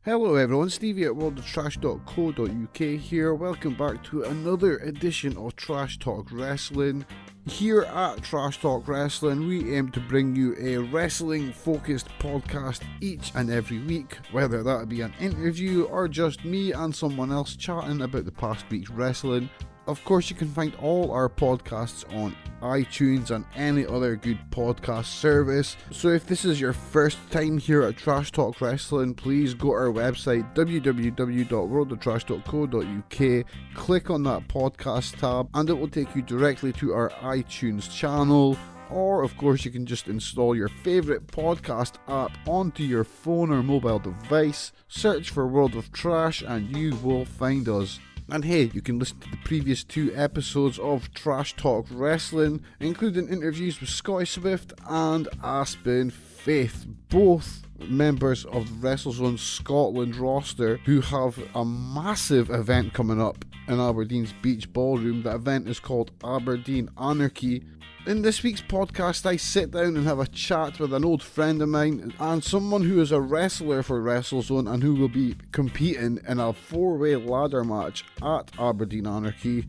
Hello everyone, Stevie at worldoftrash.co.uk here. Welcome back to another edition of Trash Talk Wrestling. Here at Trash Talk Wrestling, we aim to bring you a wrestling-focused podcast each and every week, whether that be an interview or just me and someone else chatting about the past week's wrestling. Of course, you can find all our podcasts on iTunes and any other good podcast service. So if this is your first time here at Trash Talk Wrestling, please go to our website www.worldoftrash.co.uk, click on that podcast tab and it will take you directly to our iTunes channel. Or of course you can just install your favourite podcast app onto your phone or mobile device, search for World of Trash and you will find us. And hey, you can listen to the previous 2 episodes of Trash Talk Wrestling, including interviews with Scotty Swift and Aspen Faith, both members of the WrestleZone Scotland roster, who have a massive event coming up in Aberdeen's Beach Ballroom. The event is called Aberdeen Anarchy. In this week's podcast, I sit down and have a chat with an old friend of mine and someone who is a wrestler for WrestleZone and who will be competing in a 4-way ladder match at Aberdeen Anarchy.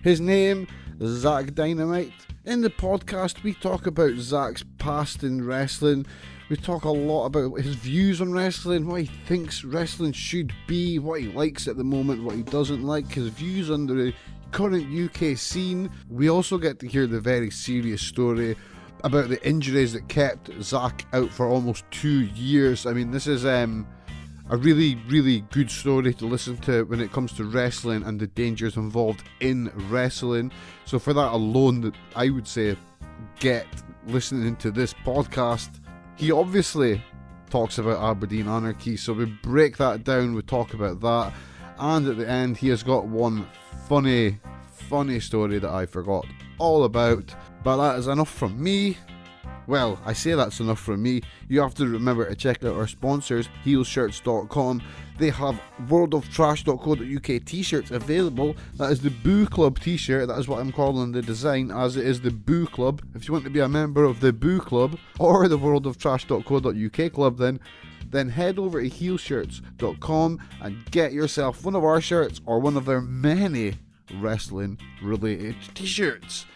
His name is Zach Dynamite. In the podcast, we talk about Zach's past in wrestling. We talk a lot about his views on wrestling, what he thinks wrestling should be, what he likes at the moment, what he doesn't like, his views on the current UK scene. We also get to hear the very serious story about the injuries that kept Zach out for almost 2 years. I mean, this is a really, really good story to listen to when it comes to wrestling and the dangers involved in wrestling. So for that alone, I would say get listening to this podcast. He obviously talks about Aberdeen Anarchy, so we break that down, we talk about that, and at the end he has got one funny story that I forgot all about. But that is enough from me. Well, I say that's enough from me. You have to remember to check out our sponsors, heelshirts.com. They have worldoftrash.co.uk t-shirts available. That is the Boo Club t-shirt. That is what I'm calling the design, as it is the Boo Club. If you want to be a member of the Boo Club or the worldoftrash.co.uk club, then head over to heelshirts.com and get yourself one of our shirts or one of their many wrestling related t-shirts.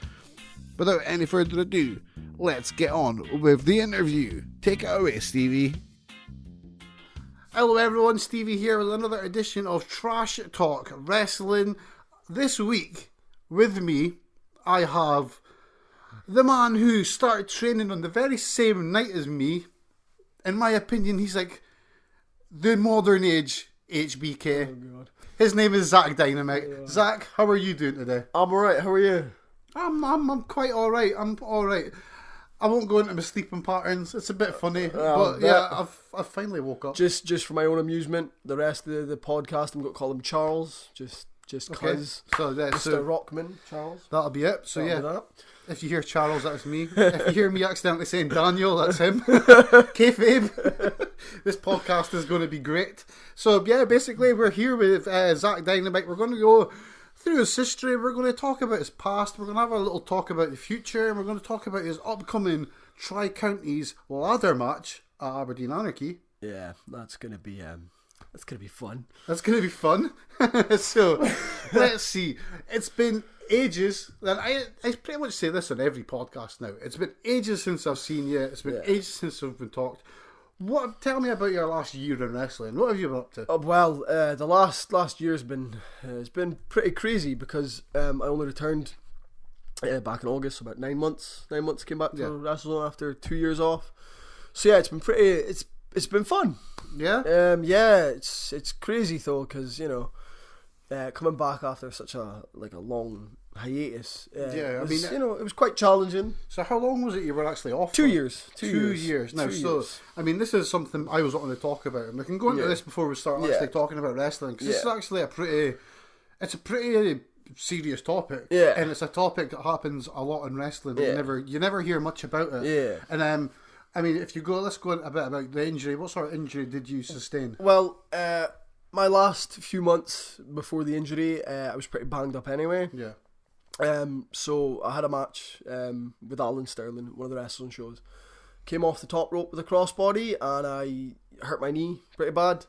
Without any further ado, let's get on with the interview. Take it away, Stevie. Hello everyone, Stevie here with another edition of Trash Talk Wrestling. This week, with me, I have the man who started training on the very same night as me. In my opinion, he's like the modern age HBK. Oh God. His name is Zach Dynamite. Yeah. Zach, how are you doing today? I'm alright, how are you? I'm quite alright. I'm alright. I won't go into my sleeping patterns. It's a bit funny, but yeah, I've finally woke up. Just for my own amusement, the rest of the podcast I'm going to call him Charles. Just okay. cause so Mr. Rockman, Charles. That'll be it. So that'll yeah. be that. If you hear Charles, that's me. If you hear me accidentally saying Daniel, that's him. Kayfabe. This podcast is going to be great. So yeah, basically we're here with Zach Dynamite. We're going to go through his history. We're going to talk about his past. We're going to have a little talk about the future. And we're going to talk about his upcoming Tri-Counties ladder match at Aberdeen Anarchy. Yeah, that's going to be fun. That's going to be fun. So let's see. It's been ages, and I pretty much say this on every podcast now. It's been ages since I've seen you. It's been ages since we've been talked. Tell me about your last year in wrestling. What have you been up to? The last year's been it's been pretty crazy because I only returned back in August, so about 9 months. 9 months came back to WrestleZone after 2 years off. So yeah, it's been pretty. It's been fun. Yeah. It's crazy though, because coming back after such a long hiatus. I mean, it was quite challenging. So how long was it you were actually off? 2 years. 2 years. Now, I mean, this is something I was wanting to talk about, and we can go into this before we start actually talking about wrestling, because this is actually a pretty serious topic. Yeah. And it's a topic that happens a lot in wrestling. But you never hear much about it. Yeah. And I mean, let's go a bit about the injury. What sort of injury did you sustain? Well, my last few months before the injury, I was pretty banged up anyway. Yeah. So I had a match with Alan Sterling, one of the wrestling shows. Came off the top rope with a crossbody and I hurt my knee pretty bad.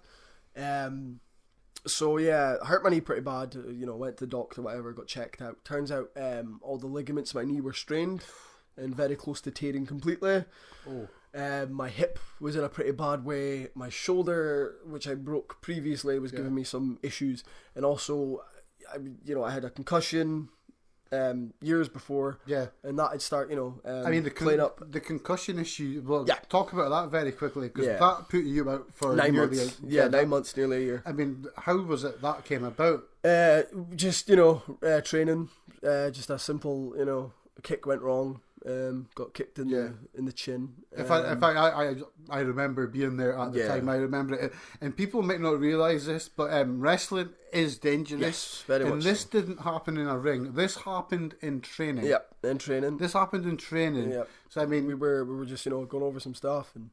So yeah, hurt my knee pretty bad. Went to the doctor, whatever, got checked out. Turns out all the ligaments in my knee were strained and very close to tearing completely. Oh. My hip was in a pretty bad way. My shoulder, which I broke previously, was giving me some issues, and also, I had a concussion years before. Yeah, and that had started. The concussion issue. Well, talk about that very quickly, because that put you out for 9 months. 9 months, nearly a year. I mean, how was it that came about? Just training. Just a simple, a kick went wrong. Got kicked in the chin. I remember being there at the time. I remember it, and people might not realise this, but wrestling is dangerous. Yes, very much. And this didn't happen in a ring. This happened in training. Yep, in training. This happened in training. Yep. So I mean, we were just going over some stuff and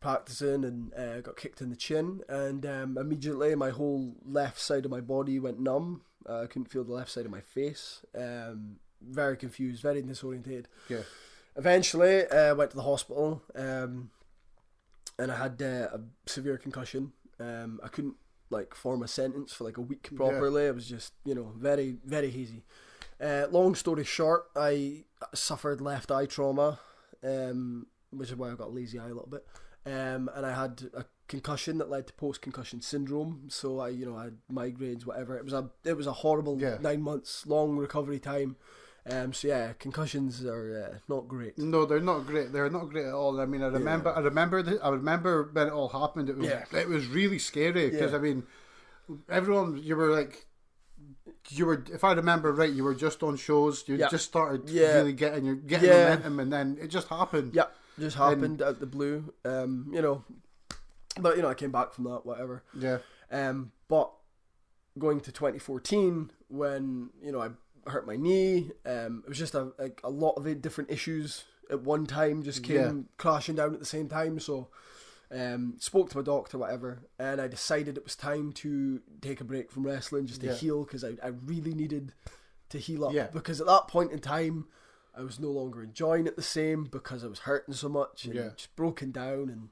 practicing, and got kicked in the chin, and immediately my whole left side of my body went numb. I couldn't feel the left side of my face. Very confused, very disorientated. Yeah. Eventually, went to the hospital, and I had a severe concussion. I couldn't form a sentence for a week properly. It was just very, very hazy. Long story short, I suffered left eye trauma, which is why I got a lazy eye a little bit. And I had a concussion that led to post-concussion syndrome. So I had migraines, whatever. It was a horrible 9 months long recovery time. Concussions are not great. No, they're not great. They're not great at all. I mean, I remember when it all happened. It was really scary because I mean, everyone, you were, if I remember right, you were just on shows. You just started really getting momentum, and then it just happened. Yeah, just happened out the blue. But I came back from that, whatever. Yeah. But going to 2014 when I hurt my knee. It was just a lot of different issues at one time just came crashing down at the same time. So spoke to my doctor, whatever, and I decided it was time to take a break from wrestling just to heal, because I really needed to heal up, because at that point in time I was no longer enjoying it the same because I was hurting so much and just broken down, and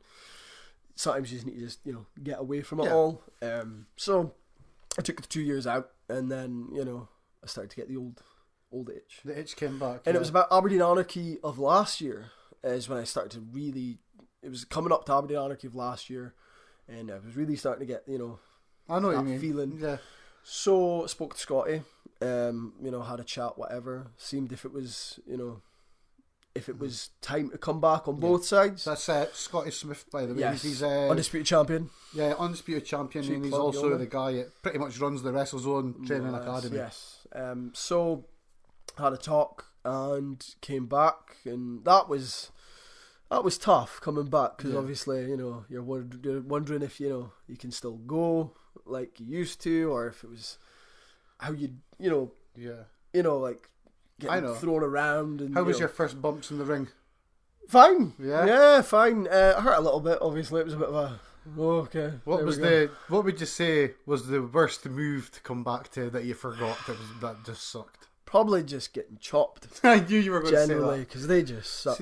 sometimes you just need to just get away from it all. So I took the 2 years out, and then I started to get the old itch. The itch came back. And it was about Aberdeen Anarchy of last year is when I started to really... It was coming up to Aberdeen Anarchy of last year, and I was really starting to get, I know what that you mean. Feeling. Yeah. So I spoke to Scotty, had a chat, whatever. Seemed if it was, if it was time to come back on both sides. That's Scotty Smith, by the way. Yes. He's undisputed champion. Yeah, undisputed champion, and he's also the guy that pretty much runs the WrestleZone training academy. Yes. So had a talk and came back, and that was tough coming back, because obviously you're wondering if you can still go like you used to, or if it was how you getting thrown around. And how was your first bumps in the ring? Fine. Yeah, fine. I hurt a little bit. Obviously, it was a bit of a okay. What would you say was the worst move to come back to that you forgot that just sucked? Probably just getting chopped. I knew you were going to say that. Generally, because they just suck.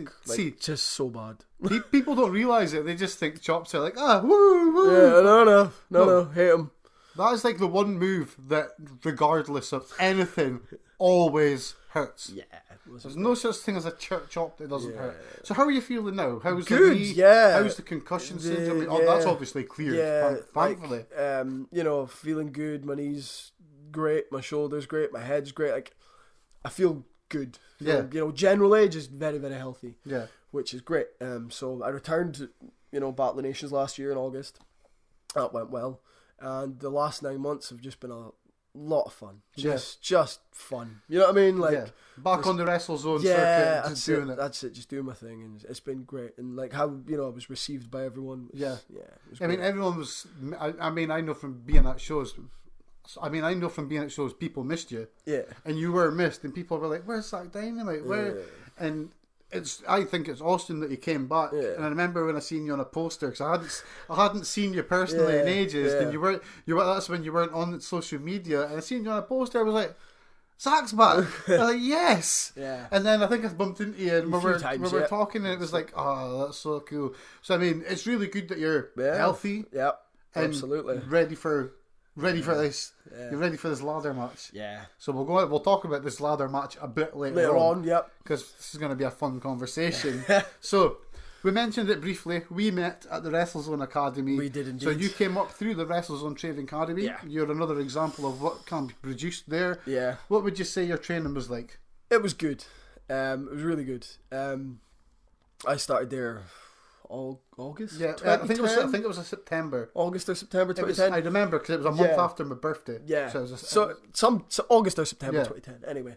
Just so bad. People don't realise it. They just think chops are like, woo, woo. Yeah, no, hate them. That is the one move that, regardless of anything, always hurts. Yeah. There's no such thing as a chop that doesn't hurt. So how are you feeling now? How's good, the knee? How's the concussion syndrome? That's obviously cleared, thankfully. Feeling good. My knee's great. My shoulder's great. My head's great. I feel good. Generally just very, very healthy. Yeah. Which is great. So I returned, Battle of Nations last year in August. That went well. And the last 9 months have just been a lot of fun. Just fun. You know what I mean? Back on the WrestleZone circuit, just doing it. That's it, just doing my thing, and it's been great. And how I was received by everyone. It was I mean, everyone was. I know from being at shows. People missed you. Yeah. And you were missed, and people were like, "Where's Zach Dynamite? Where?" Yeah. And I think it's awesome that you came back. Yeah. And I remember when I seen you on a poster, because I hadn't seen you personally in ages, and you were that's when you weren't on social media, and I seen you on a poster. I was like, Zach's back. I was like, yes. Yeah. And then I think I bumped into you, and we were talking, and it was like, oh, that's so cool. So I mean, it's really good that you're healthy. Yep. and absolutely ready for this. Yeah. You're ready for this ladder match. Yeah. So we'll talk about this ladder match a bit later on. Yep. Because this is going to be a fun conversation. So we mentioned it briefly. We met at the WrestleZone Academy. We did indeed. So you came up through the WrestleZone Training Academy. Yeah. You're another example of what can be produced there. Yeah. What would you say your training was like? It was good. It was really good. I started there August. Yeah, I think it was a September. August or September 2010. I remember because it was a month after my birthday. Yeah. So August or September 2010. Anyway,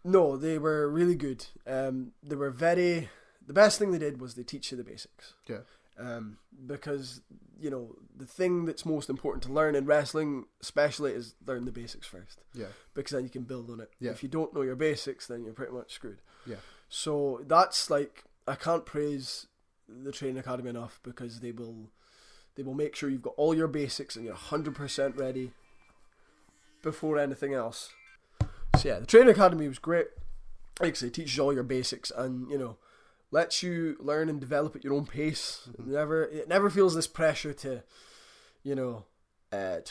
no, they were really good. They were the best thing they did was they teach you the basics. Yeah. Because the thing that's most important to learn in wrestling, especially, is learn the basics first. Yeah. Because then you can build on it. Yeah. If you don't know your basics, then you're pretty much screwed. Yeah. So that's like, I can't praise the training academy enough, because they will make sure you've got all your basics and you're 100% ready before anything else. So yeah, the training academy was great. Like I say, it teaches you all your basics and lets you learn and develop at your own pace. Mm-hmm. It never feels this pressure to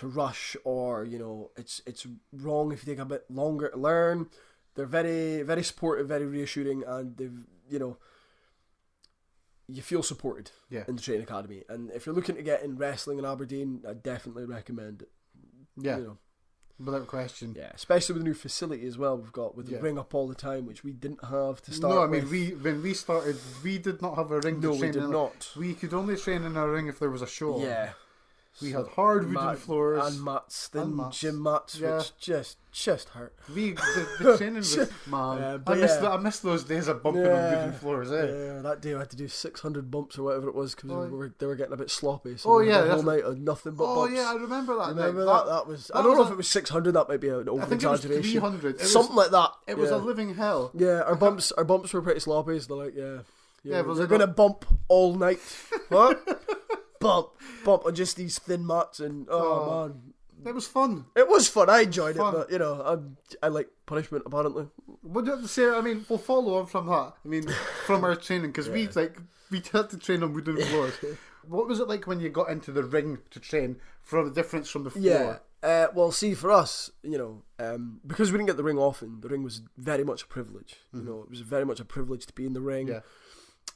rush, or it's wrong if you take a bit longer to learn. They're very, very supportive, very reassuring, and they've you feel supported in the training academy. And if you're looking to get in wrestling in Aberdeen, I definitely recommend it. Yeah, without question. Yeah, especially with the new facility as well we've got, with the ring up all the time, which we didn't have to start. No, I mean when we started, we did not have a ring to train. We did not. We could only train in a ring if there was a show. Yeah. We had hard wooden floors and mats, thin gym mats, which just hurt. The training was man. I missed those days of bumping on wooden floors. Yeah, that day I had to do 600 bumps or whatever it was, because they were getting a bit sloppy. So the whole night of nothing but bumps. Oh yeah, I remember that. That was. I don't know if it was 600. That might be an over exaggeration. I think it was 300. Something like that. It was a living hell. Yeah, our bumps were pretty sloppy. So they're like, they're gonna bump all night. What? Bump on just these thin mats, and man, it was fun. It was fun. I enjoyed it, but I like punishment apparently. What do you have to say? I mean, we'll follow on from that. I mean, from our training, because we had to train on wooden floors. What was it like when you got into the ring to train? From the difference from the floor? Well, see, for us, because we didn't get the ring often, the ring was very much a privilege. Mm-hmm. It was very much a privilege to be in the ring. Yeah.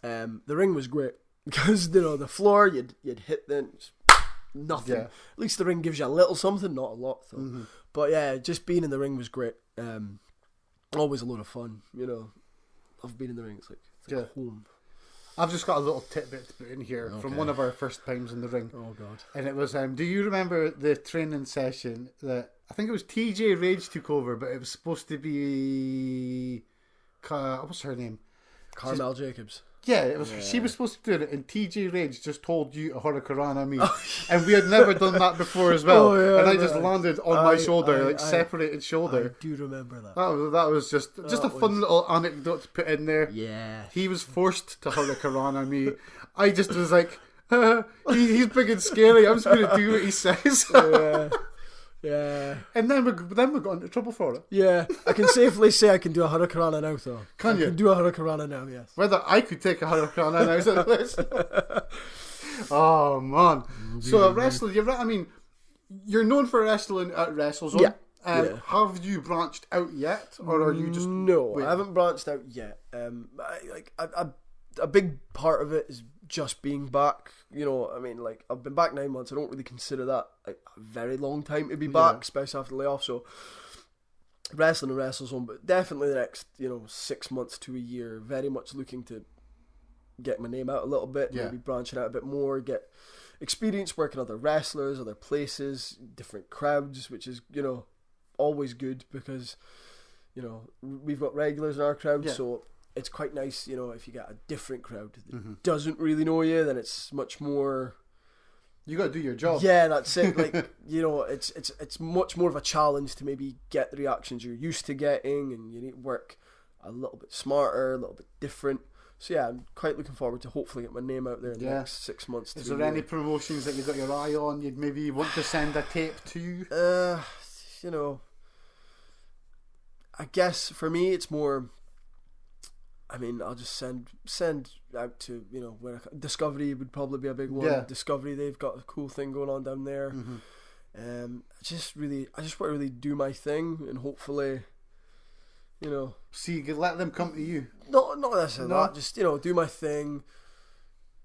The ring was great. Because the floor you'd hit, then nothing. Yeah. At least the ring gives you a little something, not a lot though. Mm-hmm. But yeah, just being in the ring was great. Always a lot of fun. I've been in the ring. It's like home. I've just got a little tidbit to put in here from one of our first times in the ring. Oh god! And it was do you remember the training session that I think it was TJ Rage took over, but it was supposed to be what's her name? Carmel Jacobs. Yeah, it was. Yeah. She was supposed to do it, and TJ Rage just told you to hurricanrana on me, and we had never done that before as well. And I just landed on my shoulder, separated shoulder. I do remember that. That was just a fun little anecdote to put in there. Yeah, he was forced to hurricanrana on me. I just was like, he's big and scary. I'm just going to do what he says. Yeah. And then we got into trouble for it. Yeah. I can safely say I can do a hurricanrana now, though. Can you? I can do a hurricanrana now, yes. Whether I could take a hurricanrana now is a list. Oh, man. So, wrestling, you're known for wrestling at WrestleZone. Yeah. Have you branched out yet? Or are you just... No, I haven't branched out yet. A big part of it is just being back. I've been back 9 months. I don't really consider that a very long time to be back, especially after the layoff. So wrestling and WrestleZone, but definitely the next 6 months to a year, very much looking to get my name out a little bit, maybe branching out a bit more, get experience working other wrestlers, other places, different crowds, which is always good, because we've got regulars in our crowd, so it's quite nice, if you get a different crowd that doesn't really know you, then it's much more... You got to do your job. Yeah, that's it. It's much more of a challenge to maybe get the reactions you're used to getting, and you need to work a little bit smarter, a little bit different. So yeah, I'm quite looking forward to hopefully get my name out there in the next 6 months. Is there any promotions that you've got your eye on you'd maybe want to send a tape to? I guess for me it's more... I mean, I'll just send out to, you know, where Discovery would probably be a big one. Yeah. Discovery, they've got a cool thing going on down there. I just want to really do my thing, and hopefully, you know, See, you could let them come to you. not necessarily No. that, just, you know, do my thing,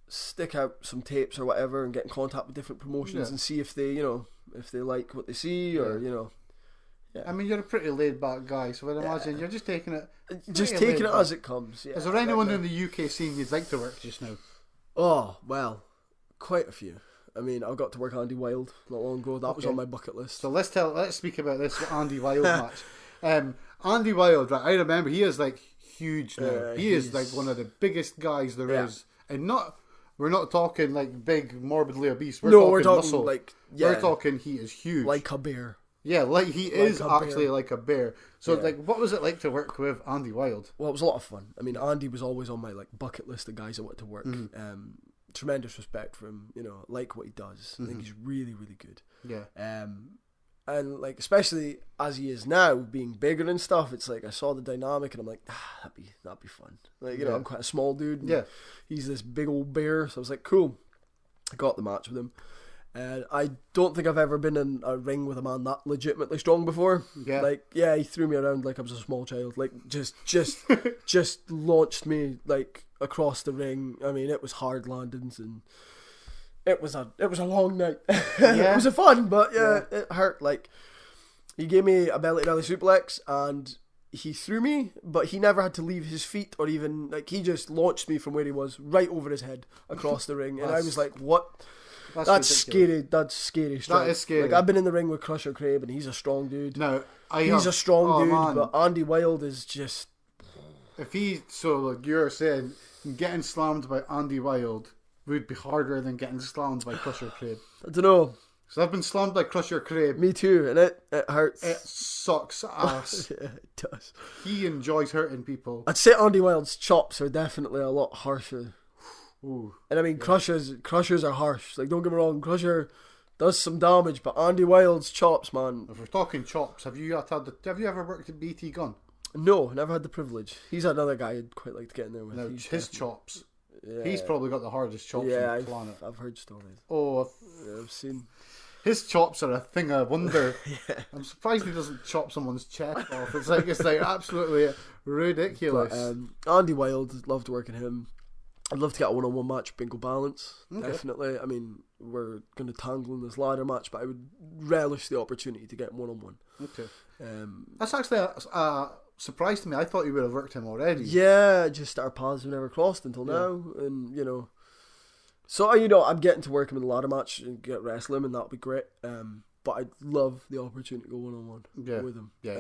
stick out some tapes or whatever, and get in contact with different promotions and see if they, you know, if they like what they see, or, you know. I mean, you're a pretty laid back guy, so I'd imagine you're just taking it. As it comes. Yeah. Is there anyone in the UK scene you'd like to work just now? Oh, well, quite a few. I mean, I got to work Andy Wilde not long ago. That was on my bucket list. So let's speak about this Andy Wilde match. Andy Wilde, right? I remember he is like huge now. He is like one of the biggest guys there is, and we're not talking like big, morbidly obese. We're talking muscle. Like we're talking he is huge, like a bear. Yeah, like he is actually like a bear. So like, what was it like to work with Andy Wilde? Well, it was a lot of fun. I mean, Andy was always on my like bucket list of guys I want to work. Tremendous respect for him. You know, like what he does. I think he's really, really good. Yeah. And like, especially as he is now, being bigger and stuff, it's like I saw the dynamic and I'm like, that'd be fun. Like, you know, I'm quite a small dude. And he's this big old bear, so I was like, cool. I got the match with him. And I don't think I've ever been in a ring with a man that legitimately strong before. Yeah. Like, he threw me around like I was a small child. Like, just launched me like across the ring. I mean, it was hard landings, and it was a long night. It was a fun, but it hurt. Like, he gave me a belly to belly suplex, and he threw me, but he never had to leave his feet, or even like, he just launched me from where he was right over his head across the ring, and I was like, what? That's scary. That's scary. That is scary. Like, I've been in the ring with Crusher Craig, and he's a strong dude. No, he's a strong dude, but Andy Wilde is just. If like you're saying, getting slammed by Andy Wilde would be harder than getting slammed by Crusher Craig. I don't know. So I've been slammed by Crusher Craig. Me too, and it hurts. It sucks ass. Yeah, it does. He enjoys hurting people. I'd say Andy Wilde's chops are definitely a lot harsher. Ooh, and I mean, Crushers are harsh. Like, don't get me wrong, Crusher does some damage, but Andy Wilde's chops, man. If we're talking chops, have you ever worked at BT Gun? No, never had the privilege. He's another guy I'd quite like to get in there with. No, his chops. Yeah. He's probably got the hardest chops on the planet. I've heard stories. Oh, I've seen. His chops are a thing of wonder. I'm surprised he doesn't chop someone's chest off. It's like absolutely ridiculous. But, Andy Wilde, loved working him. I'd love to get a one-on-one match, Bingo Balance. Okay. Definitely. I mean, we're going to tangle in this ladder match, but I would relish the opportunity to get one-on-one. Okay. That's actually a surprise to me. I thought you would have worked him already. Yeah, just our paths have never crossed until now. And, you know, so, you know, I'm getting to work him in the ladder match and get wrestle him, and that'll be great. But I'd love the opportunity to go one-on-one with him. Yeah,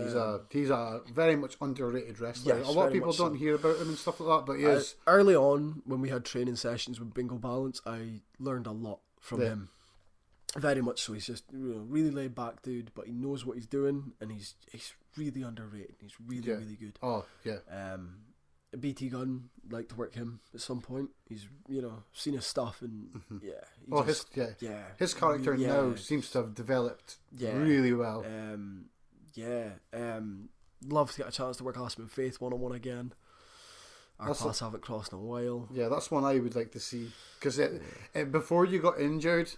he's a very much underrated wrestler. Yes, a lot of people don't hear about him and stuff like that, but he is. Early on, when we had training sessions with Bingo Balance, I learned a lot from him. Very much so. He's just, you know, really laid back dude, but he knows what he's doing, and he's really underrated. He's really, really good. Oh, yeah. BT Gun, like to work him at some point. He's, you know, seen his stuff, and his character now seems to have developed really well. Love to get a chance to work Aspen Faith one-on-one again. Our paths haven't crossed in a while. Yeah, that's one I would like to see, because before you got injured,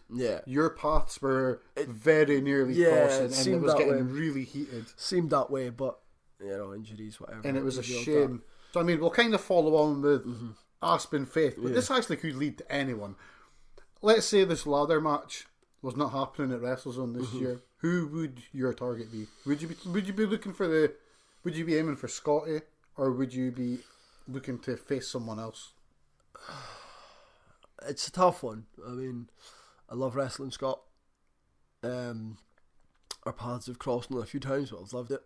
your paths were very nearly crossing, and it was getting really heated. Seemed that way, but you know, injuries, whatever. And it was a shame. So I mean, we'll kind of follow on with Aspen Faith, but this actually could lead to anyone. Let's say this ladder match was not happening at WrestleZone this year. Who would your target be? Would you be looking for would you be aiming for Scotty, or would you be looking to face someone else? It's a tough one. I mean, I love wrestling Scott. Our paths have crossed a few times, but I've loved it.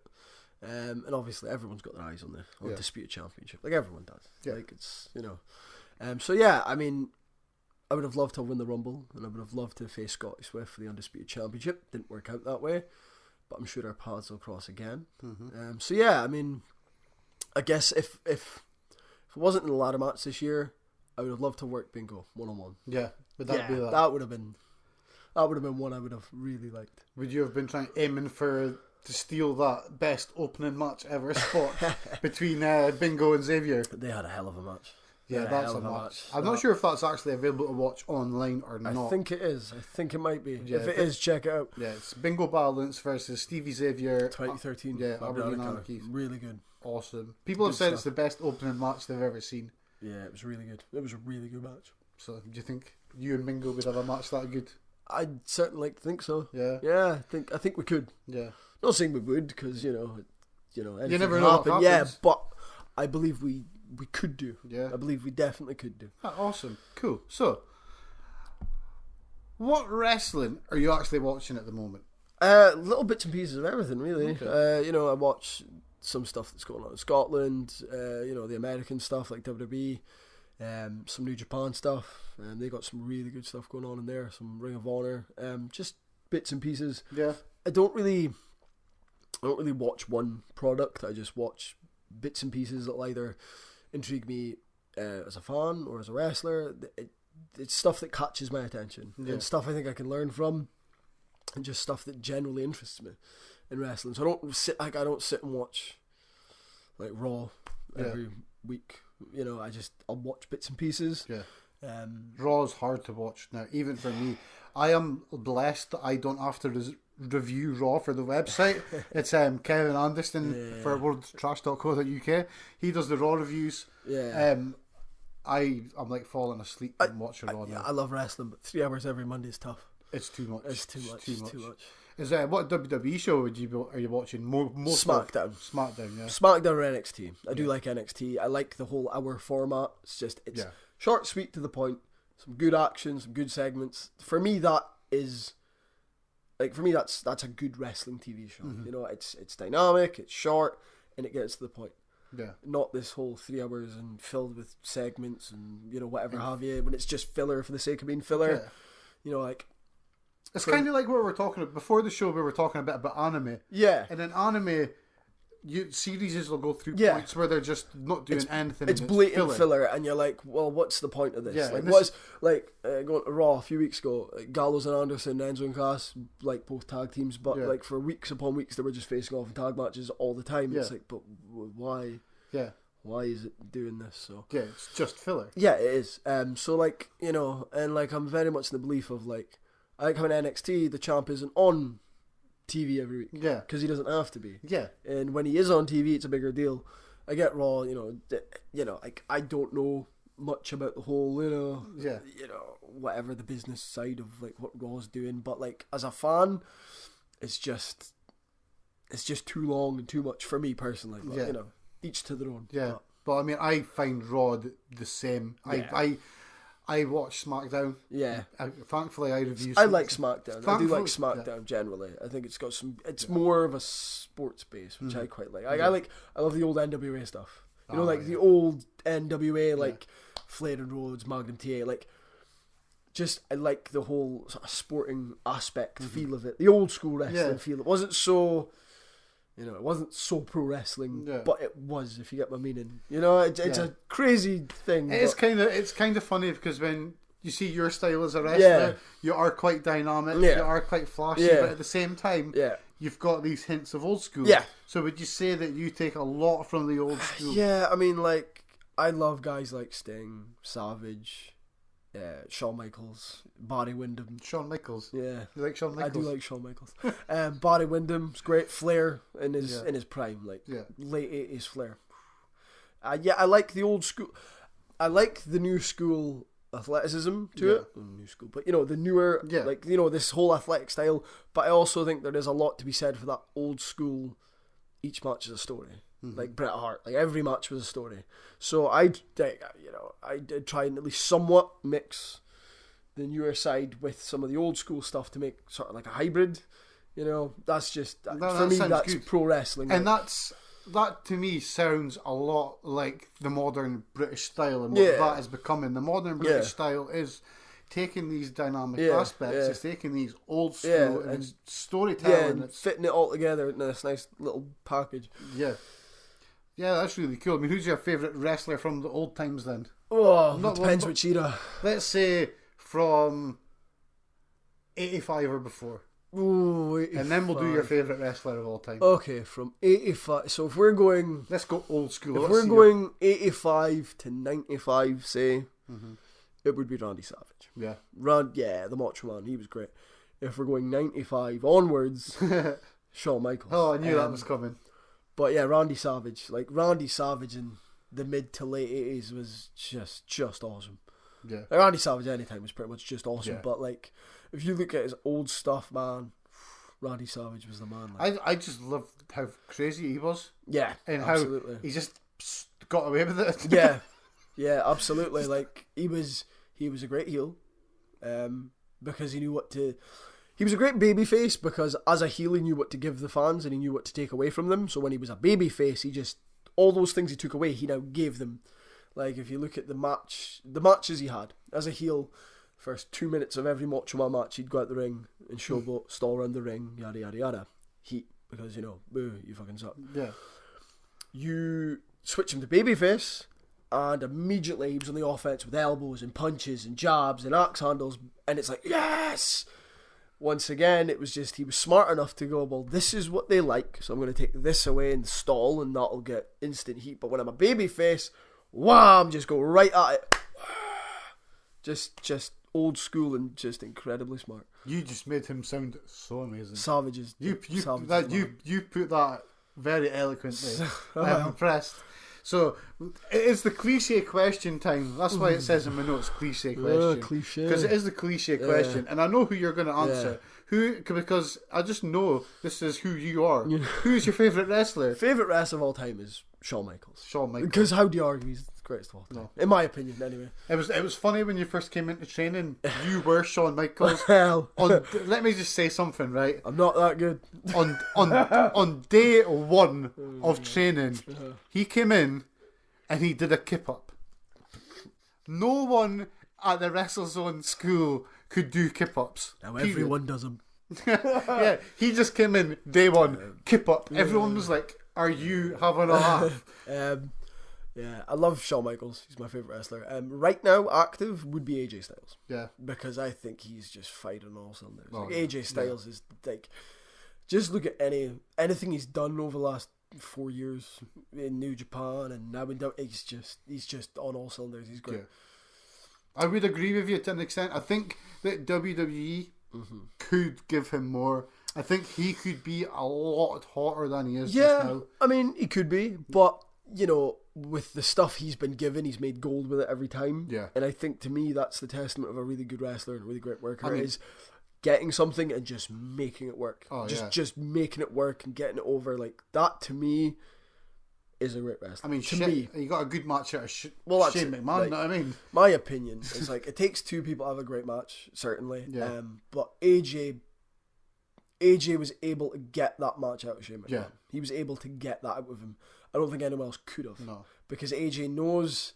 And obviously everyone's got their eyes on the Disputed Championship, like everyone does. Yeah. Like, it's, you know. So yeah, I mean, I would have loved to win the Rumble, and I would have loved to face Scotty Swift for the Undisputed Championship. Didn't work out that way, but I'm sure our paths will cross again. So yeah, I mean, I guess if it wasn't in the ladder match this year, I would have loved to work Bingo one-on-one. Yeah, would that be that? That would have been one I would have really liked. Would you have been aiming for to steal that best opening match ever spot between Bingo and Xavier. They had a hell of a match. Yeah, that's a match. I'm not sure if that's actually available to watch online or not. I think it is. I think it might be. Yeah, if it is, check it out. Yeah, it's Bingo Balance versus Stevie Xavier. 2013. Yeah, Aberdeen Anarchy. Really good. Awesome. People have said it's the best opening match they've ever seen. Yeah, it was really good. It was a really good match. So, do you think you and Bingo would have a match that good? I'd certainly like to think so. Yeah. Yeah, I think we could. Yeah. Not saying we would, because you never know what happens. Yeah, but I believe we could do. Yeah. I believe we definitely could do. Awesome. Cool. So, what wrestling are you actually watching at the moment? Little bits and pieces of everything, really. Okay. I watch some stuff that's going on in Scotland. The American stuff like WWE. Some New Japan stuff. They got some really good stuff going on in there. Some Ring of Honor. Just bits and pieces. Yeah. I don't really watch one product. I just watch bits and pieces that either intrigue me as a fan or as a wrestler. It's stuff that catches my attention and stuff I think I can learn from, and just stuff that generally interests me in wrestling. So I don't sit and watch like Raw every week. I'll watch bits and pieces. Yeah. Raw's hard to watch now, even for me. I am blessed that I don't have to review Raw for the website. It's Kevin Anderson for worldtrash.co.uk. He does the Raw reviews. Yeah. I'm like falling asleep and watching Raw now. I love wrestling, but 3 hours every Monday is tough. It's too much. It's too much. Is what WWE show are you watching? More SmackDown. SmackDown, yeah. SmackDown or NXT. I do like NXT. I like the whole hour format. It's short, sweet, to the point. Some good action, some good segments. For me, that's a good wrestling TV show. Mm-hmm. It's dynamic, it's short, and it gets to the point. Yeah. Not this whole 3 hours and filled with segments and whatever have you, when it's just filler for the sake of being filler. Yeah. It's kind of like what we were talking about before the show. We were talking a bit about anime. Yeah. And in anime, series will go through points where they're just not doing anything. It's blatant filler, and you're like, well, what's the point of this? Yeah, going to Raw a few weeks ago, Gallows and Anderson, Enzo and Cass, like both tag teams, but for weeks upon weeks they were just facing off in tag matches all the time. It's like, but why? Yeah. Why is it doing this? So yeah, it's just filler. Yeah, it is. And I'm very much in the belief of I like how in NXT the champ isn't on TV every week. Yeah. Because he doesn't have to be. Yeah. And when he is on TV, it's a bigger deal. I get Raw, I don't know much about the whole, whatever the business side of what Raw's doing, but as a fan, it's just too long and too much for me personally. But, each to their own. Yeah. But I mean, I find Raw the same. Yeah. I watch SmackDown. Yeah. Thankfully, I review. I like SmackDown. I do like SmackDown generally. I think it's got some. It's more of a sports base, which I quite like. I love the old NWA stuff. The old NWA, Flair and Rhodes, Magnum TA. I like the whole sort of sporting aspect feel of it. The old school wrestling feel. It wasn't so. It wasn't so pro wrestling, but it was, if you get my meaning. It's a crazy thing. It's kind of funny because when you see your style as a wrestler, you are quite dynamic, you are quite flashy, but at the same time, you've got these hints of old school. Yeah. So would you say that you take a lot from the old school? Yeah, I mean, I love guys like Sting, Savage, Shawn Michaels, Barry Windham. Shawn Michaels? Yeah. You like Shawn Michaels? I do like Shawn Michaels. Barry Windham's great. Flair in his prime, late 80s Flair. I like the old school. I like the new school athleticism to it. New school, but the newer, this whole athletic style. But I also think there is a lot to be said for that old school. Each match is a story. Like Bret Hart, every match was a story. So I did try and at least somewhat mix the newer side with some of the old school stuff to make sort of like a hybrid. That's just for me. That's good. Pro wrestling, and that to me sounds a lot like the modern British style, and what that is becoming. The modern British style is taking these dynamic aspects, it's taking these old school and storytelling, and fitting it all together in this nice little package. Yeah, that's really cool. I mean, who's your favourite wrestler from the old times then? Oh, it depends which era. Let's say from 85 or before. Ooh, and then we'll do your favourite wrestler of all time. Okay, from 85. So if we're going, let's go old school. If we're going 85 to 95, say, it would be Randy Savage. Yeah, the Macho Man. He was great. If we're going 95 onwards, Shawn Michaels. Oh, I knew that was coming. But yeah, Randy Savage. Like Randy Savage in the mid to late 80s was just awesome. Yeah, like, Randy Savage anytime was pretty much just awesome. Yeah. But like, if you look at his old stuff, man, Randy Savage was the man. Like. I just loved how crazy he was. Yeah, and absolutely. how he just got away with it. yeah, absolutely. Like he was a great heel, because he knew what to. He was a great babyface because as a heel he knew what to give the fans and he knew what to take away from them. So when he was a babyface, he just all those things he took away, he now gave them. Like if you look at the matches he had as a heel, first 2 minutes of every Macho Man match, he'd go out the ring and showboat, stall around the ring, yada yada yada. Heat because boo, you fucking suck. Yeah. You switch him to babyface, and immediately he was on the offense with elbows and punches and jabs and axe handles, and it's like yes. Once again, it was just he was smart enough to go, well, this is what they like, so I'm going to take this away and stall, and that'll get instant heat. But when I'm a babyface, wham, just go right at it. Just old school and just incredibly smart. You just made him sound so amazing. Savage is you put that very eloquently. I'm impressed. So it's the cliche question time. That's why it says in my notes cliche question. Cliche. Because it is the cliche question, and I know who you're going to answer. Because I just know this is who you are. Who's your favourite wrestler? Favourite wrestler of all time is Shawn Michaels. Because how do you argue he's the greatest of all time? No. In my opinion, anyway. It was funny when you first came into training. You were Shawn Michaels. Well, let me just say something, right? I'm not that good. On day one of training, he came in and he did a kip up. No one at the WrestleZone school could do kip ups. Now everyone does them. Yeah, he just came in day one, kip up. Everyone was like, "Are you having a laugh?" Yeah, I love Shawn Michaels. He's my favourite wrestler. Right now, active would be AJ Styles. Yeah, because I think he's just firing on all cylinders. AJ Styles is like, just look at anything he's done over the last 4 years in New Japan and now in he's just on all cylinders. He's great. Yeah. I would agree with you to an extent. I think that WWE could give him more. I think he could be a lot hotter than he is just now. I mean, he could be, but with the stuff he's been given, he's made gold with it every time. Yeah. And I think to me that's the testament of a really good wrestler and a really great worker is getting something and just making it work. Just making it work and getting it over. Like that to me is a great wrestler. I mean, to me, you got a good match out of Shane McMahon, like, you know what I mean? My opinion is like it takes two people to have a great match, certainly. Yeah. But AJ was able to get that match out of Shane McMahon. Yeah. He was able to get that out of him. I don't think anyone else could have. No. Because AJ knows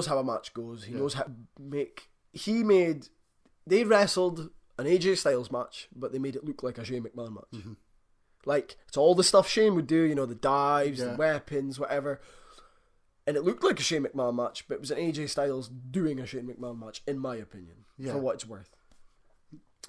how a match goes. He knows how to make. They wrestled an AJ Styles match, but they made it look like a Shane McMahon match. Mm-hmm. Like, it's all the stuff Shane would do, the dives, the weapons, whatever. And it looked like a Shane McMahon match, but it was an AJ Styles doing a Shane McMahon match, in my opinion, for what it's worth.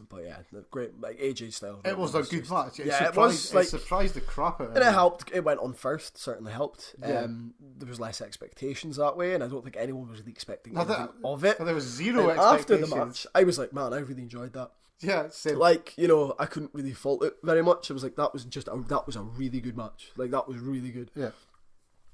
But yeah, great, like AJ Styles. It was a good match. It was like, it surprised the crap out of it. And it helped. It went on first, certainly helped. Yeah. There was less expectations that way, and I don't think anyone was really expecting anything of it. There was zero and expectations. After the match, I was like, man, I really enjoyed that. Yeah, same. Like, I couldn't really fault it very much. I was like, that was a really good match. Like, that was really good. Yeah.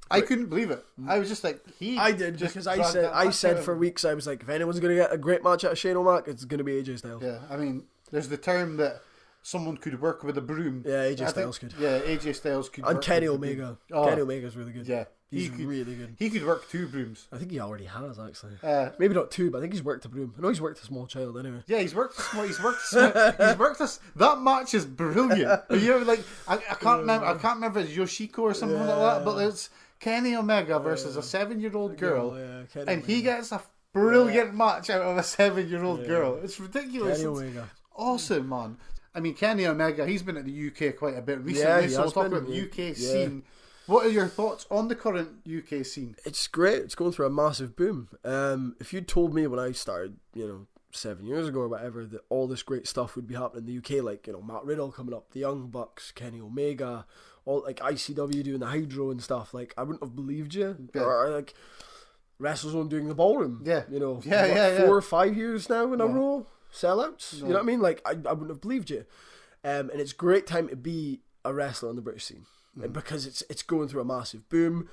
I couldn't believe it. I was just like, I did, because I said for weeks, I was like, if anyone's going to get a great match out of Shane O'Mac, it's going to be AJ Styles. Yeah, I mean, there's the term that someone could work with a broom. Yeah, AJ Styles could. Yeah, AJ Styles could. And Kenny Omega. Kenny Omega's really good. Yeah. He's really good. He could work 2 brooms. I think he already has, actually. Maybe not 2, but I think he's worked a broom. I know he's worked a small child anyway. Yeah, he's worked a that match is brilliant. Like, I can't remember if it's Yoshiko or something like that, but it's Kenny Omega versus a 7-year-old girl, and he gets a brilliant match out of a 7-year-old girl. It's ridiculous. Kenny Omega. Awesome, man. I mean, Kenny Omega, he's been at the UK quite a bit recently, so we'll talk about the UK scene. What are your thoughts on the current UK scene? It's great. It's going through a massive boom. If you'd told me when I started, 7 years ago or whatever, that all this great stuff would be happening in the UK, like, you know, Matt Riddle coming up, the Young Bucks, Kenny Omega, all like ICW doing the Hydro and stuff, like, I wouldn't have believed you. Yeah. Or like WrestleZone doing the Ballroom. Yeah. You know, Yeah. 4 or 5 years now in a row, sellouts. No. You know what I mean? Like, I wouldn't have believed you. And it's a great time to be a wrestler on the British scene because it's going through a massive boom.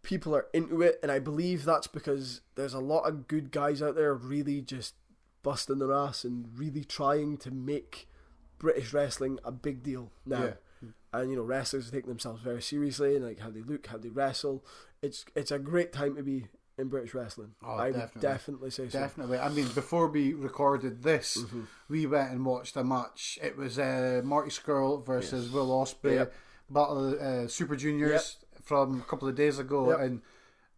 People are into it, and I believe that's because there's a lot of good guys out there really just busting their ass and really trying to make British wrestling a big deal now. Yeah. And, you know, wrestlers are taking themselves very seriously, and like how they look, how they wrestle. It's a great time to be in British wrestling. I would definitely say so. Definitely. I mean, before we recorded this, we went and watched a match. It was Marty Scurll versus Will Ospreay, Battle of Super Juniors from a couple of days ago, and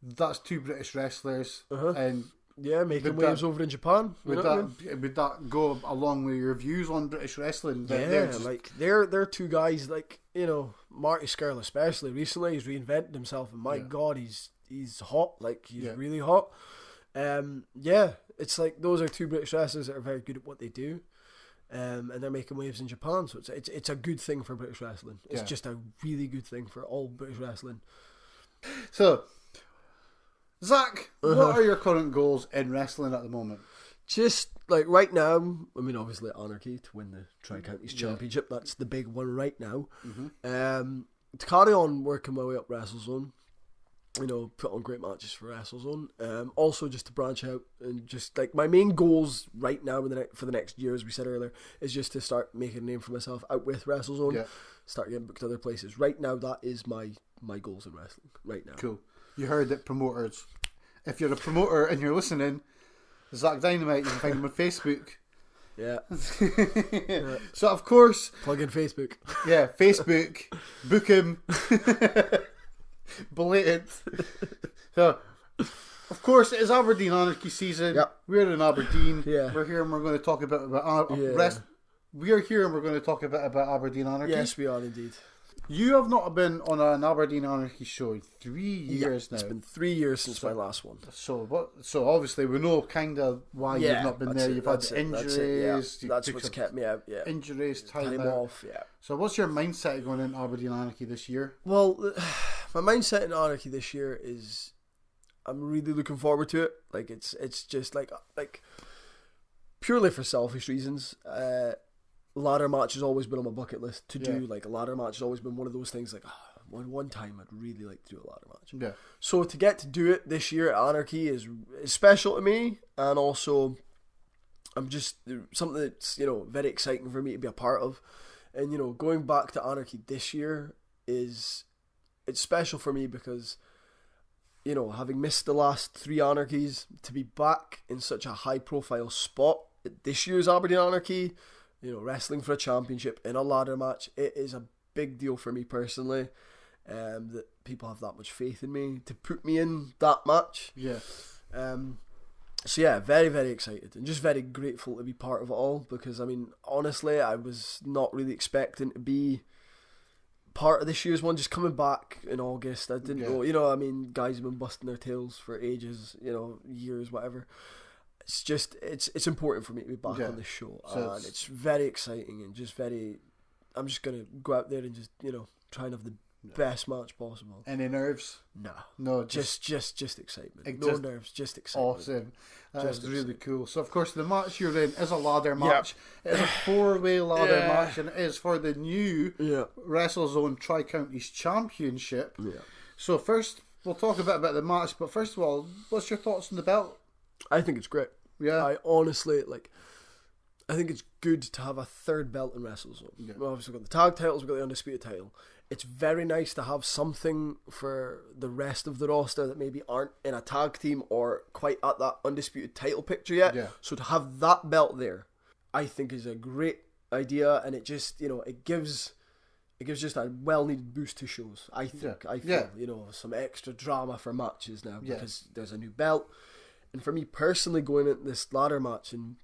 that's 2 British wrestlers, and making waves over in Japan. Would that go along with your views on British wrestling? They're 2 guys, like, you know, Marty Scurll especially recently, he's reinvented himself, and my God, he's hot, like, he's really hot. It's like those are 2 British wrestlers that are very good at what they do, and they're making waves in Japan, so it's a good thing for British wrestling. It's just a really good thing for all British wrestling. So, Zach, what are your current goals in wrestling at the moment? Just like right now, I mean, obviously Anarchy to win the Tri-Counties Championship. That's the big one right now. To carry on working my way up WrestleZone, you know, put on great matches for WrestleZone. Also, just to branch out and just like my main goals right now for the next year, as we said earlier, is just to start making a name for myself out with WrestleZone. Start getting booked to other places. Right now, that is my goals in wrestling. Right now. Cool. You heard it, promoters. If you're a promoter and you're listening, Zach Dynamite, you can find him on Facebook. Yeah. So, of course... Plug in Facebook. Yeah, Facebook. Book him. Blatant. So, of course, it is Aberdeen Anarchy season. Yep. We're in Aberdeen. Yeah. We're here and we're going to talk about We're here and we're going to talk a bit about Aberdeen Anarchy. Yes, we are indeed. You have not been on an Aberdeen Anarchy show in 3 years now. It's been 3 years since my last one. So obviously we know kind of why you've not been there. You've had injuries. That's what's kept me out. Yeah. Injuries, time off. Yeah. So what's your mindset going into Aberdeen Anarchy this year? Well, my mindset in Anarchy this year is I'm really looking forward to it. Like it's just like purely for selfish reasons. Ladder match has always been on my bucket list to do. Like a ladder match has always been one of those things. Like one time I'd really like to do a ladder match. Yeah. So to get to do it this year at Anarchy is special to me, and also I'm just something that's, you know, very exciting for me to be a part of. And, you know, going back to Anarchy this year it's special for me because, you know, having missed the last 3 Anarchies, to be back in such a high profile spot at this year's Aberdeen Anarchy, you know, wrestling for a championship in a ladder match, it is a big deal for me personally, that people have that much faith in me to put me in that match. Yeah. So yeah, very, very excited and just very grateful to be part of it all, because I mean, honestly, I was not really expecting to be part of this year's one. Just coming back in August, I didn't know, you know, I mean, guys have been busting their tails for ages, you know, years, whatever. It's just, it's important for me to be back on this show, so and it's very exciting and just very, I'm just going to go out there and just, you know, try and have the best match possible. Any nerves? No, just excitement. No nerves, just excitement. Awesome. That's really cool. So of course the match you're in is a ladder match. It is a 4-way ladder match, and it is for the new WrestleZone Tri-Counties Championship. So first we'll talk a bit about the match, but first of all, what's your thoughts on the belt? I think it's great. I honestly, I think it's good to have a third belt in WrestleZone. We've obviously got the tag titles, we've got the undisputed title. It's very nice to have something for the rest of the roster that maybe aren't in a tag team or quite at that undisputed title picture yet. So to have that belt there, I think is a great idea, and it just, you know, it gives just a well-needed boost to shows. I think. I feel, you know, some extra drama for matches now because there's a new belt. And for me personally, going into this ladder match and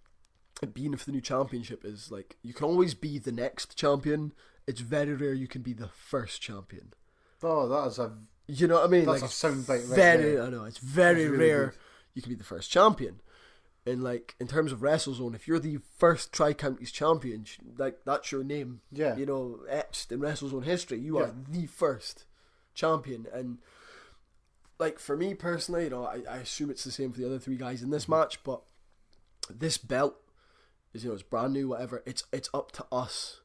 being for the new championship is like, you can always be the next champion. It's very rare you can be the first champion. Oh, that is you know what I mean? That's like, a soundbite right very, there. I know, it's very really rare good. you can be the first champion. in terms of WrestleZone, if you're the first Tri-Counties champion, like that's your name. Yeah. You know, etched in WrestleZone history. You are the first champion. And like for me personally, you know, I assume it's the same for the other three guys in this match, but this belt is, you know, it's brand new, whatever. It's up to us,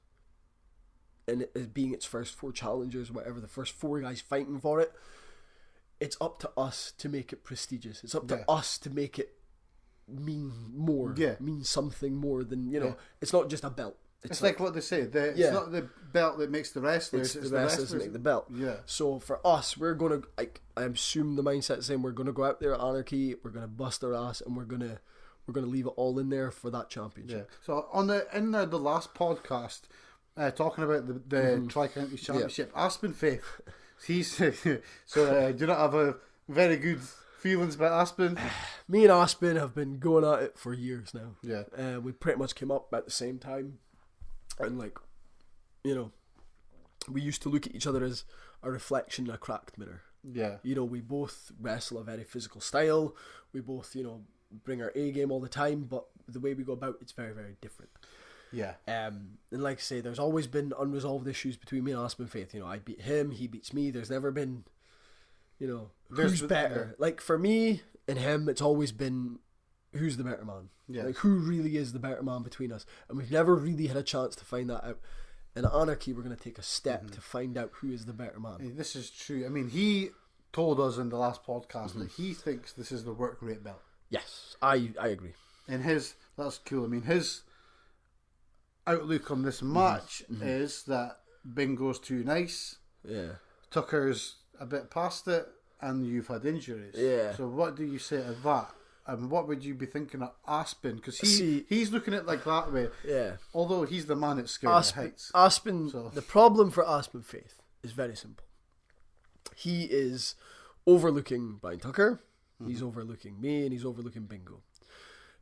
and it being its first 4 challengers, whatever, the first 4 guys fighting for it. It's up to us to make it prestigious. It's up to us to make it mean more, mean something more than, you know, it's not just a belt. It's like what they say, it's not the belt that makes the wrestlers, it's the wrestlers that make the belt. Yeah. So for us, we're going to, I assume the mindset is saying we're going to go out there at Anarchy, we're going to bust our ass, and we're going to leave it all in there for that championship. Yeah. So the last podcast, talking about the Tri-Counties Championship, Aspen Faith, he's so do you not have a very good feelings about Aspen? Me and Aspen have been going at it for years now. Yeah. We pretty much came up at the same time, and like, you know, we used to look at each other as a reflection in a cracked mirror. Yeah. You know, we both wrestle a very physical style. We both, you know, bring our A game all the time, but the way we go about it's very, very different. Yeah. And like I say, there's always been unresolved issues between me and Aspen Faith. You know, I beat him, he beats me. There's never been, you know, who's better. Like for me and him, it's always been who's the better man. Yeah. Like who really is the better man between us. And we've never really had a chance to find that out. In Anarchy, we're going to take a step to find out who is the better man. This is true. I mean, he told us in the last podcast that he thinks this is the work rate belt. Yes, I agree. And that's cool. I mean, his outlook on this match is that Bingo's too nice. Yeah. Tucker's a bit past it, and you've had injuries. Yeah. So what do you say to that? And what would you be thinking of Aspen? Because he's looking at it like that way. Yeah. Although he's the man that's scared of heights. Aspen. So. The problem for Aspen Faith is very simple. He is overlooking Brian Tucker. He's overlooking me, and he's overlooking Bingo.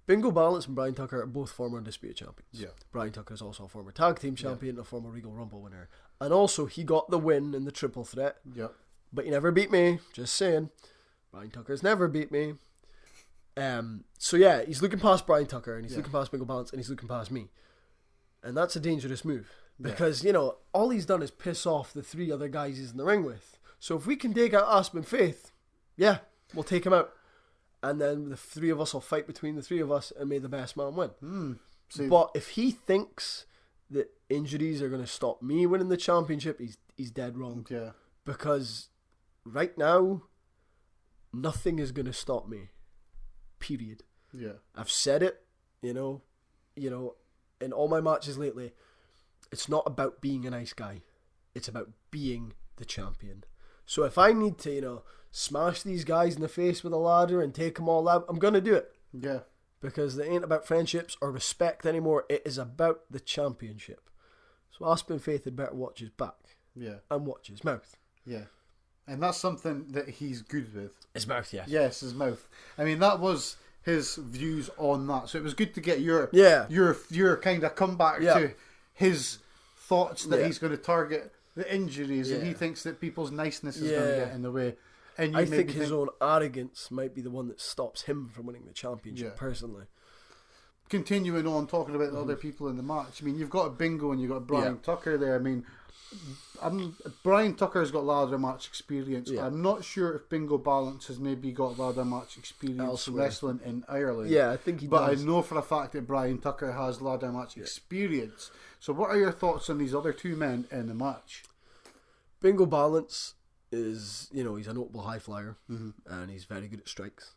Bingo Balance and Brian Tucker are both former Undisputed champions. Yeah. Brian Tucker is also a former tag team champion and a former Regal Rumble winner. And also, he got the win in the triple threat. Yeah. But he never beat me. Just saying. Brian Tucker's never beat me. So yeah, he's looking past Brian Tucker, and he's looking past Bingo Balance, and he's looking past me. And that's a dangerous move. Because, you know, all he's done is piss off the 3 other guys he's in the ring with. So if we can take out Aspen Faith, we'll take him out. And then the 3 of us will fight between the 3 of us, and may the best man win. But if he thinks that injuries are going to stop me winning the championship, he's dead wrong. Yeah. Because right now, nothing is going to stop me. Period. Yeah. I've said it, you know, in all my matches lately, it's not about being a nice guy. It's about being the champion. So if I need to, you know, smash these guys in the face with a ladder and take them all out, I'm going to do it. Yeah. Because it ain't about friendships or respect anymore. It is about the championship. So Aspen Faith had better watch his back. Yeah. And watch his mouth. Yeah. And that's something that he's good with. His mouth, yes. Yes, his mouth. I mean, that was his views on that. So it was good to get your kind of comeback to his thoughts that he's going to target the injuries, and he thinks that people's niceness is going to get in the way. And I think his own arrogance might be the one that stops him from winning the championship, personally. Continuing on, talking about the other people in the match, I mean, you've got Bingo and you've got Brian Tucker there. I mean, Brian Tucker's got ladder match experience. Yeah. I'm not sure if Bingo Balance has maybe got ladder match experience wrestling in Ireland. Yeah, I think he does. But I know for a fact that Brian Tucker has ladder match experience. So what are your thoughts on these other 2 men in the match? Bingo Balance is, you know, he's a notable high flyer, and he's very good at strikes.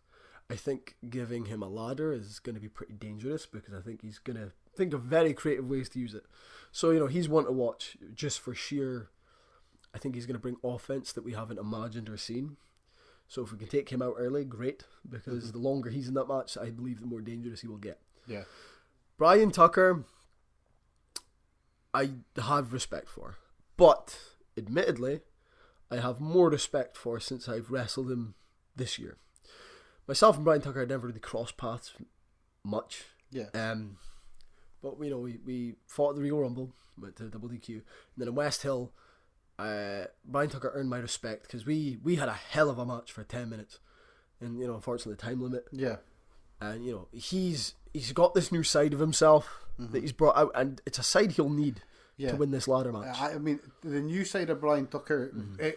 I think giving him a ladder is going to be pretty dangerous, because I think he's going to think of very creative ways to use it. So, you know, he's one to watch just for sheer, I think he's going to bring offense that we haven't imagined or seen. So if we can take him out early, great, because the longer he's in that match, I believe the more dangerous he will get. Yeah. Brian Tucker, I have respect for, but admittedly, I have more respect for since I've wrestled him this year. Myself and Brian Tucker had never really crossed paths much. Yeah. But you know, we fought at the Regal Rumble, went to double DQ, and then in West Hill, Brian Tucker earned my respect because we had a hell of a match for 10 minutes, and you know, unfortunately, time limit. Yeah. and you know he's got this new side of himself that he's brought out, and it's a side he'll need to win this ladder match. I mean, the new side of Brian Tucker,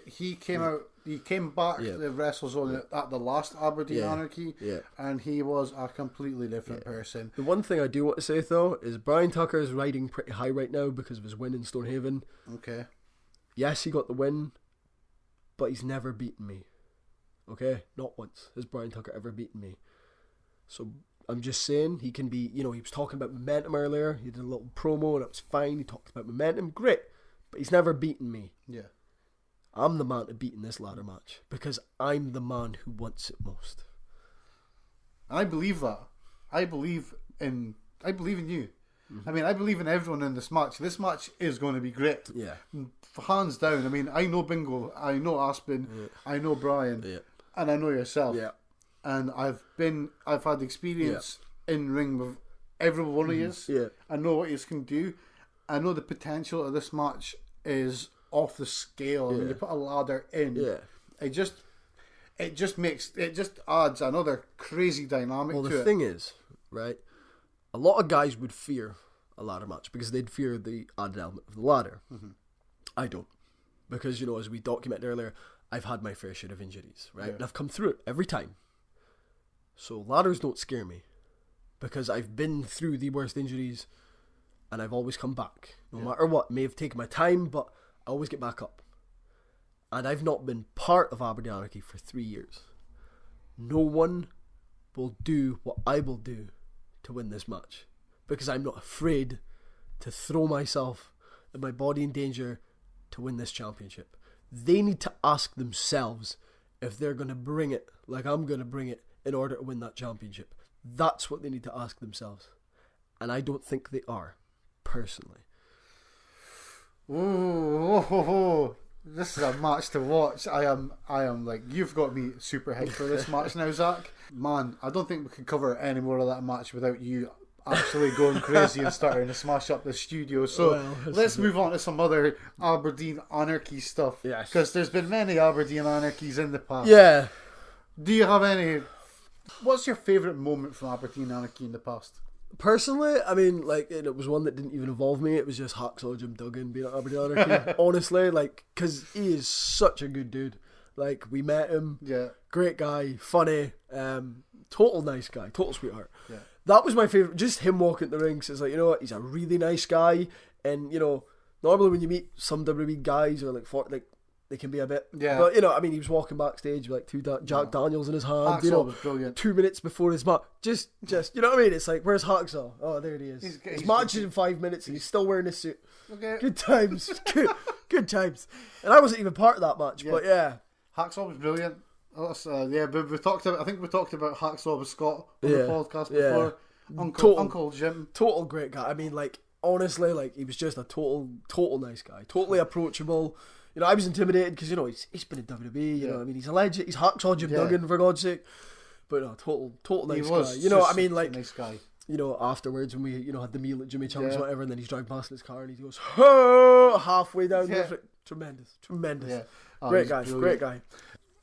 he came out. He came back to the WrestleZone at the last Aberdeen Anarchy, and he was a completely different person. The one thing I do want to say though is Brian Tucker is riding pretty high right now because of his win in Stonehaven. Okay. Yes, he got the win, but he's never beaten me. Okay, not once has Brian Tucker ever beaten me. So I'm just saying he can be. You know, he was talking about momentum earlier. He did a little promo and it was fine. He talked about momentum, great, but he's never beaten me. Yeah. I'm the man to beat in this ladder match because I'm the man who wants it most. I believe that. I believe in you. I mean, I believe in everyone in this match. This match is going to be great. Yeah. Hands down. I mean, I know Bingo, I know Aspen, I know Brian, and I know yourself. Yeah. And I've had experience in ring with every one of you. Yeah. I know what you can do. I know the potential of this match is off the scale. When you put a ladder in, it just adds another crazy dynamic to it. Well, the thing is, right, a lot of guys would fear a ladder match because they'd fear the added element of the ladder. I don't, because, you know, as we documented earlier, I've had my fair share of injuries, right, and I've come through it every time. So ladders don't scare me because I've been through the worst injuries and I've always come back no matter what. May have taken my time, but I always get back up. And I've not been part of Aberdeen Anarchy for 3 years. No one will do what I will do to win this match because I'm not afraid to throw myself and my body in danger to win this championship. They need to ask themselves if they're going to bring it like I'm going to bring it in order to win that championship. That's what they need to ask themselves. And I don't think they are, personally. Ooh, this is a match to watch. I am like, you've got me super hyped for this match now, Zach. Man, I don't think we can cover any more of that match without you absolutely going crazy and starting to smash up the studio. So let's move on to some other Aberdeen Anarchy stuff. Yes. Because there's been many Aberdeen Anarchies in the past. Yeah. Do you have any... What's your favourite moment from Aberdeen Anarchy in the past? Personally, I mean, like, it was one that didn't even involve me. It was just Hacksaw Jim Duggan being at Aberdeen Anarchy. Honestly, like, because he is such a good dude. Like, we met him. Yeah. Great guy. Funny. Total nice guy. Total sweetheart. Yeah. That was my favourite. Just him walking the ring. So it's like, you know what? He's a really nice guy. And, you know, normally when you meet some WWE guys or like they can be a bit. Yeah. But, you know, I mean, he was walking backstage with like Jack Daniels in his hand. Hacksaw, you know, was brilliant. 2 minutes before his match. Just, you know what I mean? It's like, where's Hacksaw? Oh, there he is. His match is in 5 minutes and he's still wearing his suit. Okay. Good times. good times. And I wasn't even part of that match, but yeah. Hacksaw was brilliant. But we talked about. I think we talked about Hacksaw with Scott on the podcast before. Uncle Jim, total great guy. I mean, like, honestly, like, he was just a total nice guy, totally approachable. You know, I was intimidated because, you know, he's been in WWE. You know, I mean, he's a legend. He's Hacksaw Jim Duggan, for God's sake. But no, total nice guy. You know, I mean, like, nice guy. You know, afterwards when we, you know, had the meal at Jimmy Chung's or whatever, and then he's driving past in his car and he goes, oh, halfway down the tremendous. Yeah. Oh, great guy.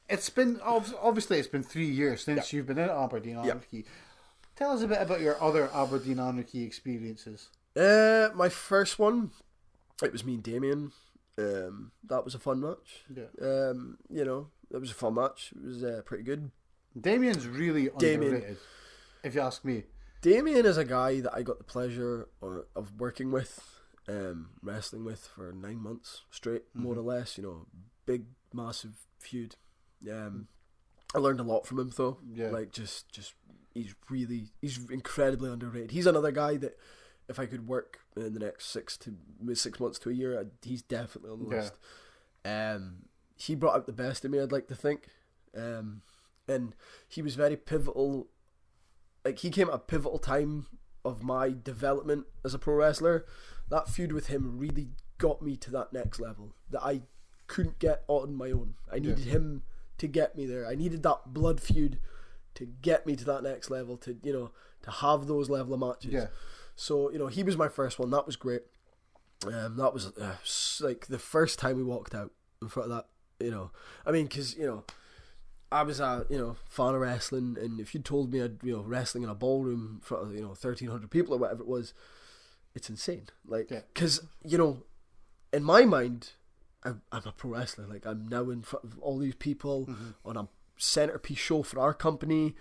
It's been, obviously it's been 3 years since you've been in Aberdeen Anarchy. Tell us a bit about your other Aberdeen Anarchy experiences. My first one, it was me and Damien. That was a fun match. Yeah. You know, it was a fun match. It was pretty good. Damien's really underrated, if you ask me. Damien is a guy that I got the pleasure of working with, wrestling with for 9 months straight, more or less. You know, big, massive feud. I learned a lot from him though. Yeah. Like just he's incredibly underrated. He's another guy that if I could work in the next 6 months to a year, he's definitely on the list. He brought out the best in me, I'd like to think. And he was very pivotal. Like, he came at a pivotal time of my development as a pro wrestler. That feud with him really got me to that next level that I couldn't get on my own. I needed him to get me there. I needed that blood feud to get me to that next level, to, you know, to have those level of matches. Yeah. So, you know, he was my first one. That was great. That was like the first time we walked out in front of that, you know. I mean, because, you know, I was a fan of wrestling, and if you told me I'd wrestling in a ballroom in front of 1,300 people or whatever it was, it's insane. Like, because in my mind, I'm a pro wrestler. Like, I'm now in front of all these people on a centerpiece show for our company.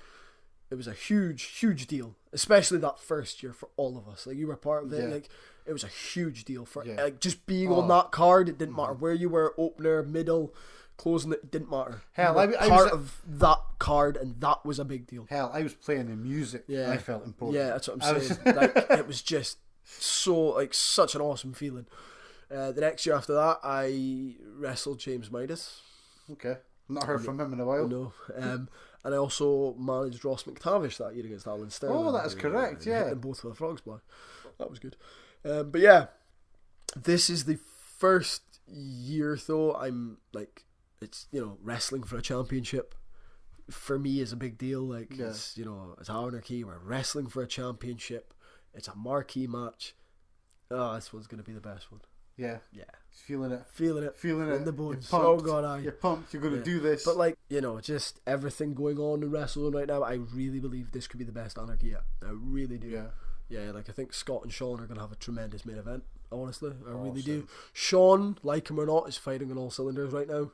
It was a huge deal, especially that first year for all of us. Like, you were part of it. Like, it was a huge deal for like just being on that card. It didn't matter where you were, opener, middle, closing. It didn't matter. Hell, I was part of that card, and that was a big deal. Hell, I was playing the music. Yeah, I felt important. Yeah, that's what I'm saying. Like, it was just such an awesome feeling. The next year after that, I wrestled James Midas. Okay, not heard from him in a while. No. And I also managed Ross McTavish that year against Alan Sterling. Oh, that is correct, yeah. Hit them both with a frog's bladder. That was good. But yeah, this is the first year, though, I'm like, it's, wrestling for a championship for me is a big deal. Like, it's, it's Anarchy, we're wrestling for a championship. It's a marquee match. Oh, this one's going to be the best one. Yeah. Feeling it in the bones. You're pumped. Oh god, you're pumped. You're going to do this. But like, just everything going on in wrestling right now, I really believe this could be the best Anarchy yet. I really do. Yeah. Like, I think Scott and Sean are going to have a tremendous main event. Honestly, I really do. Sean, like him or not, is fighting on all cylinders right now.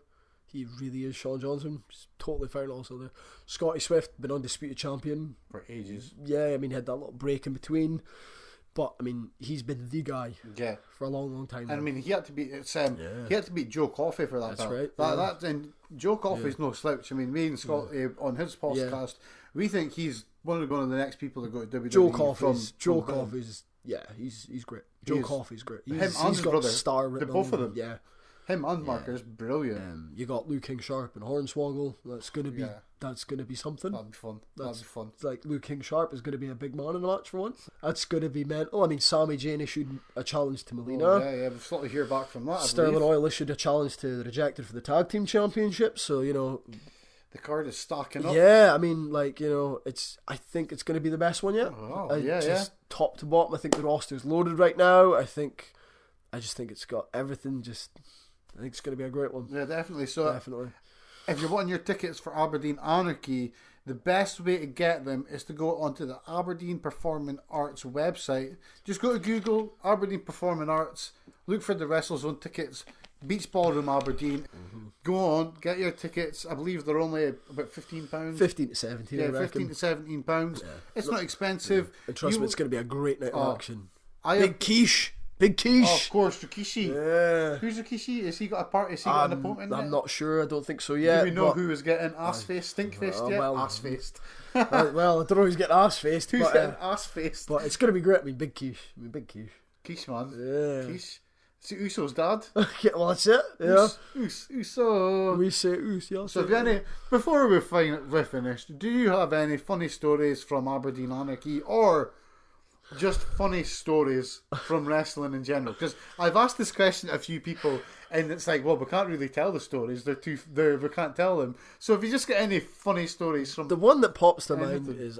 He really is. Sean Johnson, he's totally firing on all cylinders. Scotty Swift, been undisputed champion for ages. Yeah, I mean, he had that little break in between. But I mean, he's been the guy for a long time. And I mean, he had to beat he had to beat Joe Coffey for that. That's right. And Joe Coffey's no slouch. I mean, me and Scott on his podcast, we think he's one of the next people to go to WWE. Joe Coffey's he's great. Joe Coffey's great. He's and his got brother, star the both of them. Yeah. Him and Marcus, brilliant. You got Luke King Sharp and Hornswoggle. That's gonna be something. That'd be fun. It's like Luke King Sharp is gonna be a big man in the match for once. That's gonna be mental. I mean, Sami Zayn issued a challenge to Melina. Oh, yeah, we've got to hear back from that. Sterling Oil issued a challenge to the Rejected for the tag team championship. So the card is stacking up. Yeah, I mean, like, I think it's gonna be the best one yet. Just top to bottom. I think the roster's loaded right now. I just think it's got everything. I think it's going to be a great one. Yeah, definitely. So, definitely. If you're wanting your tickets for Aberdeen Anarchy, the best way to get them is to go onto the Aberdeen Performing Arts website. Just go to Google, Aberdeen Performing Arts, look for the WrestleZone tickets, Beach Ballroom Aberdeen. Go on, get your tickets. I believe they're only about £15. 15 to 17, yeah, £15 to £17. Yeah. It's not expensive. Yeah. And trust me, it's going to be a great night of action. Big Quiche. Oh, of course, Rikishi. Yeah. Who's Rikishi? Has he got a part? Has he got an opponent? I'm not sure. I don't think so yet. Do we know who is getting ass-faced, stink-faced yet? Ass-faced. Well, I don't know who's getting ass-faced. Who's getting ass-faced? But it's going to be great. Big Quiche. Quiche, man. Yeah. Quiche. It's Uso's dad. Okay, well, that's it. Yeah. Uso. We say Us, yeah. So, before we finish, do you have any funny stories from Aberdeen Anarchy or just funny stories from wrestling in general? Because I've asked this question to a few people, and it's like, well, we can't really tell the stories. We can't tell them. So if you just get any funny stories from the one that pops to mind is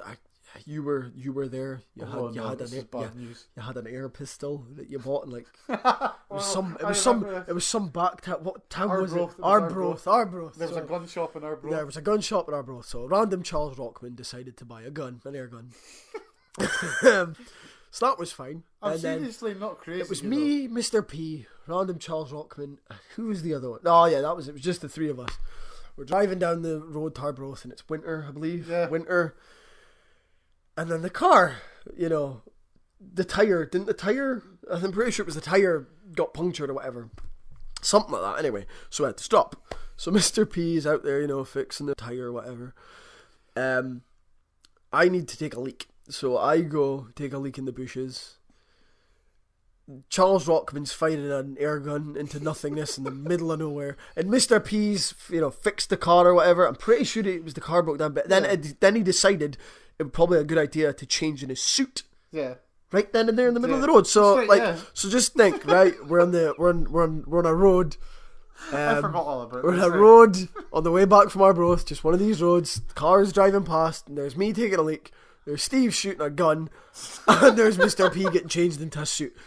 you were there. You had an air pistol that you bought, and like it was some back town. What town was it? Arbroath. There was a gun shop in Arbroath. There was a gun shop in Arbroath. So random Charles Rockman decided to buy an air gun. So that was fine. I'm seriously not crazy. It was me, Mr. P, random Charles Rockman. Who was the other one? Oh yeah, it was just the three of us. We're driving down the road to Arbroath, and it's winter, I believe. Yeah. Winter. And then the car, the tyre, I'm pretty sure it was the tyre got punctured or whatever. Something like that, anyway. So I had to stop. So Mr. P is out there, fixing the tyre or whatever. I need to take a leak. So I go take a leak in the bushes. Charles Rockman's firing an air gun into nothingness in the middle of nowhere. And Mr. P's, fixed the car or whatever. I'm pretty sure it was the car broke down. But then he decided it would probably be a good idea to change in his suit. Yeah. Right then and there in the middle of the road. So so just think, right? We're on a road. I forgot all about it. We're on a road on the way back from Arbroath, just one of these roads. The car is driving past, and there's me taking a leak. There's Steve shooting a gun, and there's Mr. P getting changed into a suit.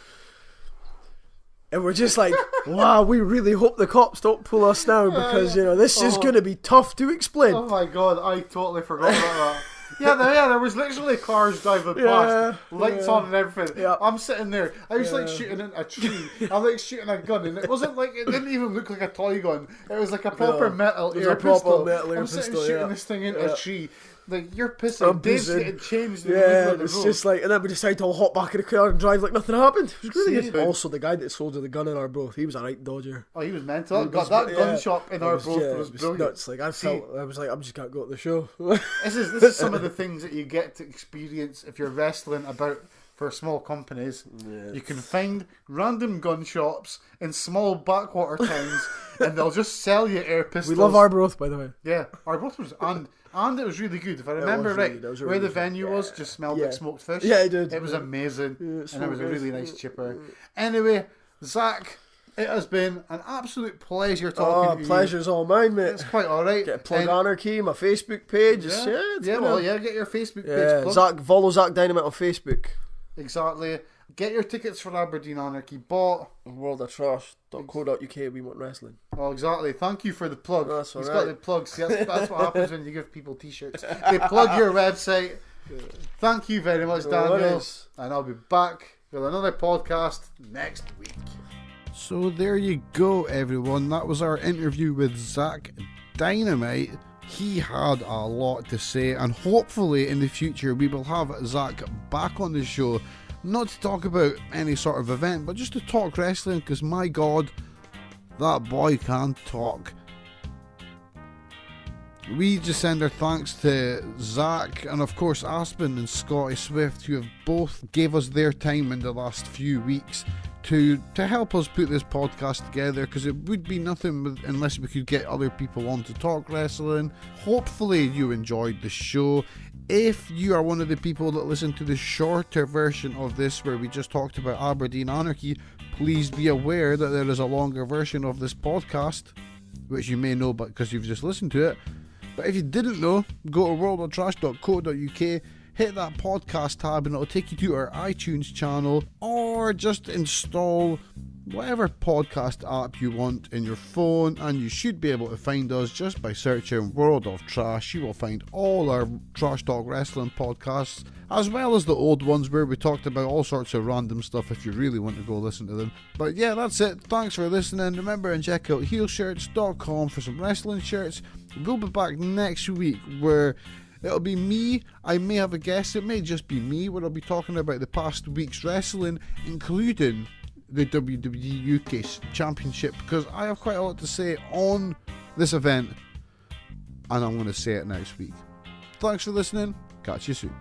And we're just like, wow, we really hope the cops don't pull us now because, this is going to be tough to explain. Oh my god, I totally forgot about that. There was literally cars driving past, lights on and everything. Yeah. I'm sitting there. I was like shooting at a tree. I'm like shooting a gun, and it didn't even look like a toy gun. It was like a proper metal air pistol. I'm sitting shooting this thing into a tree. Like, you're pissing. Dave's getting changed in the middle of the road. Just like, and then we decided to all hop back in the car and drive like nothing happened. It was really good. Also, the guy that sold you the gun in our booth, he was a right dodger. Oh, he was mental. Got that gun shop in our booth was brilliant. Nuts. Like, I was like, I'm just gonna go to the show. This is some of the things that you get to experience if you're wrestling about for small companies. Yeah. You can find random gun shops in small backwater towns, and they'll just sell you air pistols. We love Arbroath, by the way. Yeah, Arbroath was and it was really good. If I remember right, where the venue was just smelled like smoked fish. Yeah, it did. It was amazing, and it was a really nice chipper. Anyway, Zach, it has been an absolute pleasure talking to you. Pleasure's all mine, mate. It's quite alright. Get a plug Anarchy, my Facebook page. Get your Facebook page plugged. Follow Zach Dynamite on Facebook. Exactly. Get your tickets for Aberdeen Anarchy bought. worldoftrash.co.uk. We want wrestling. Oh, exactly. Thank you for the plug. That's all He's right. got the plugs. That's what happens when you give people t-shirts. They plug your website. Thank you very much, Daniel. And I'll be back with another podcast next week. So there you go, everyone. That was our interview with Zach Dynamite. He had a lot to say, and hopefully in the future we will have Zach back on the show, not to talk about any sort of event, but just to talk wrestling, because my god, that boy can talk. We just send our thanks to Zach and of course Aspen and Scotty Swift, who have both gave us their time in the last few weeks to help us put this podcast together, because it would be nothing unless we could get other people on to talk wrestling. Hopefully you enjoyed the show. If you are one of the people that listen to the shorter version of this where we just talked about Aberdeen Anarchy, please be aware that there is a longer version of this podcast, which you may know but because you've just listened to it. But if you didn't know, go to worldoftrash.co.uk, hit that podcast tab and it'll take you to our iTunes channel, or just install whatever podcast app you want in your phone and you should be able to find us just by searching World of Trash. You will find all our Trash Talk Wrestling podcasts, as well as the old ones where we talked about all sorts of random stuff if you really want to go listen to them. But yeah, that's it. Thanks for listening. Remember and check out heelshirts.com for some wrestling shirts. We'll be back next week where it'll be me. I may have a guest. It may just be me, where I'll be talking about the past week's wrestling, including the WWE UK Championship, because I have quite a lot to say on this event, and I'm going to say it next week. Thanks for listening. Catch you soon.